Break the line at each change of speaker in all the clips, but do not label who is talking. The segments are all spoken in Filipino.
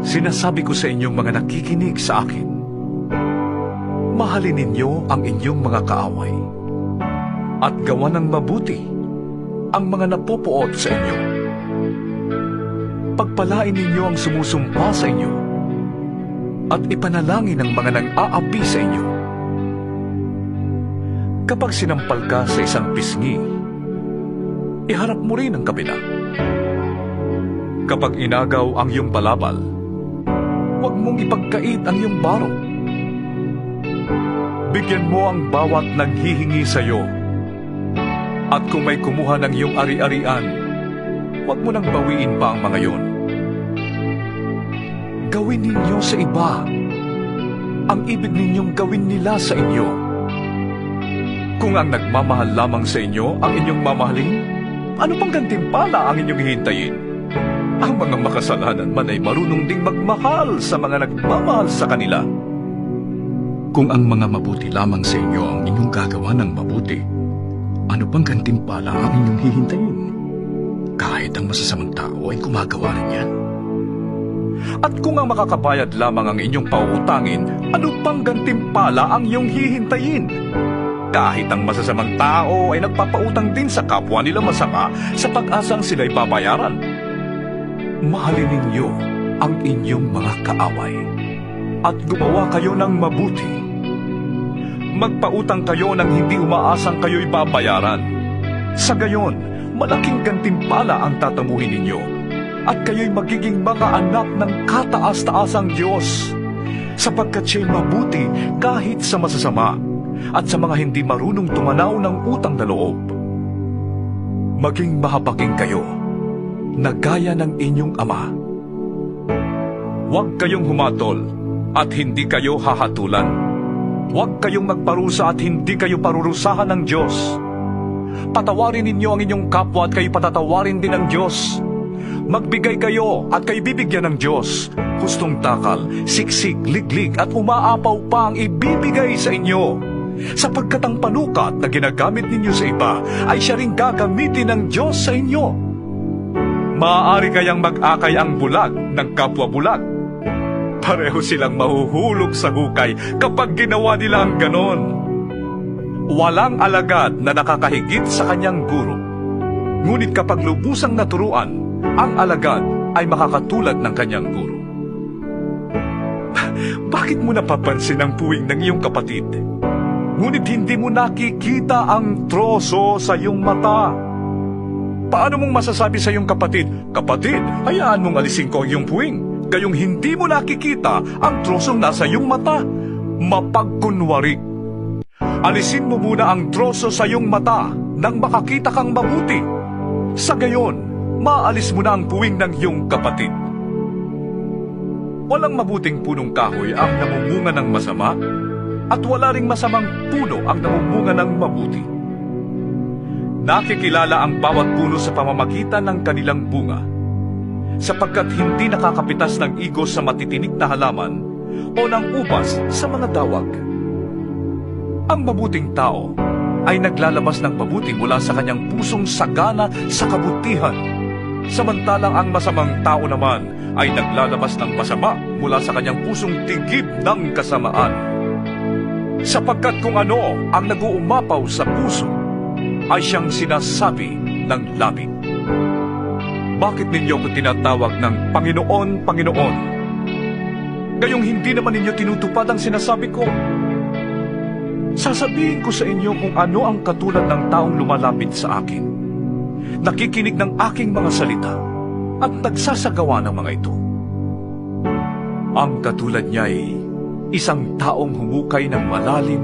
Sinasabi ko sa inyong mga nakikinig sa akin, mahalin ninyo ang inyong mga kaaway at gawa ng mabuti ang mga napupuot sa inyo. Pagpalain ninyo ang sumusumpa sa inyo at ipanalangin ang mga nang-aapi sa inyo. Kapag sinampal ka sa isang pisngi, iharap mo rin ang kabila. Kapag inagaw ang iyong balabal, huwag mong ipagkait ang iyong baro. Bigyan mo ang bawat naghihingi sa iyo. At kung may kumuha ng iyong ari-arian, huwag mo nang bawiin pa ang mga iyon. Gawin ninyo sa iba ang ibig ninyong gawin nila sa inyo. Kung ang nagmamahal lamang sa inyo ang inyong mamahalin, ano pang gantimpala ang inyong hihintayin? Ang mga makasalanan man ay marunong ding magmahal sa mga nagmamahal sa kanila. Kung ang mga mabuti lamang sa inyo ang inyong gagawa ng mabuti, ano pang gantimpala ang inyong hihintayin? Kahit ang masasamang tao ay gumagawa rin yan. At kung ang makakabayad lamang ang inyong pauutangin, ano pang gantimpala ang iyong hihintayin? Kahit ang masasamang tao ay nagpapautang din sa kapwa nila masama sa pag-asang sila'y babayaran. Mahalin ninyo ang inyong mga kaaway at gumawa kayo ng mabuti. Magpautang kayo nang hindi umaasang kayo'y babayaran. Sa gayon, malaking gantimpala ang tatamuhin ninyo at kayo'y magiging mga anak ng kataas-taasang Diyos, sapagkat siya'y mabuti kahit sa masasama at sa mga hindi marunong tumanaw ng utang na loob. Maging mahabagin kayo na gaya ng inyong ama. Huwag kayong humatol at hindi kayo hahatulan. Huwag kayong magparusa at hindi kayo parurusahan ng Diyos. Patawarin ninyo ang inyong kapwa at kayo patatawarin din ng Diyos. Magbigay kayo at kayo bibigyan ng Diyos. Hustong takal, siksik, liglig at umaapaw pa ang ibibigay sa inyo. Sapagkat ang panukat na ginagamit ninyo sa iba ay siya ring gagamitin ng Diyos sa inyo. Maaari kayang mag-akay ang bulag ng kapwa bulag. Pareho silang mahuhulog sa hukay kapag ginawa nila ang ganon. Walang alagad na nakakahigit sa kanyang guro. Ngunit kapag lubusang naturuan, ang alagad ay makakatulad ng kanyang guro. Bakit mo napapansin ang puwing ng iyong kapatid? Ngunit hindi mo nakikita ang troso sa iyong mata. Paano mong masasabi sa iyong kapatid, "Kapatid, hayaan mong alisin ko ang iyong puwing," gayong hindi mo nakikita ang trosong nasa iyong mata? Mapagkunwari. Alisin mo muna ang troso sa iyong mata nang makakita kang mabuti. Sa gayon, maalis mo na ang puwing ng iyong kapatid. Walang mabuting punong kahoy ang namumunga ng masama, at wala ring masamang puno ang namumunga ng mabuti. Nakikilala ang bawat puno sa pamamagitan ng kanilang bunga, sapagkat hindi nakakapitas ng igos sa matitinik na halaman o ng ubas sa mga dawag. Ang mabuting tao ay naglalabas ng mabuti mula sa kanyang pusong sagana sa kabutihan, samantalang ang masamang tao naman ay naglalabas ng masama mula sa kanyang pusong tigib ng kasamaan. Sapagkat kung ano ang nag-uumapaw sa puso, ay siyang sinasabi ng labi. Bakit ninyo ko tinatawag ng Panginoon, Panginoon? Gayong hindi naman ninyo tinutupad ang sinasabi ko. Sasabihin ko sa inyo kung ano ang katulad ng taong lumalapit sa akin, nakikinig ng aking mga salita, at nagsasagawa ng mga ito. Ang katulad niya ay isang taong humukay ng malalim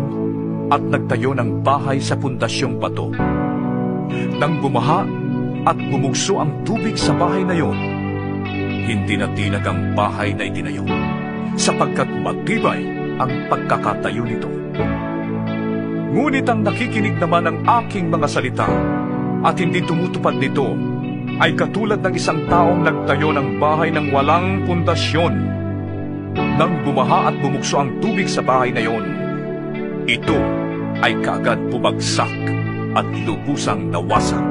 at nagtayo ng bahay sa pundasyong bato. Nang bumaha at bumugso ang tubig sa bahay na yon, hindi na tinag ang bahay na itinayo, sapagkat matibay ang pagkakatayo nito. Ngunit ang nakikinig naman ng aking mga salita at hindi tumutupad nito ay katulad ng isang taong nagtayo ng bahay ng walang pundasyon. Nang bumaha at bumugso ang tubig sa bahay na yon, ito ay kaagad bumagsak at lubusang nawasak.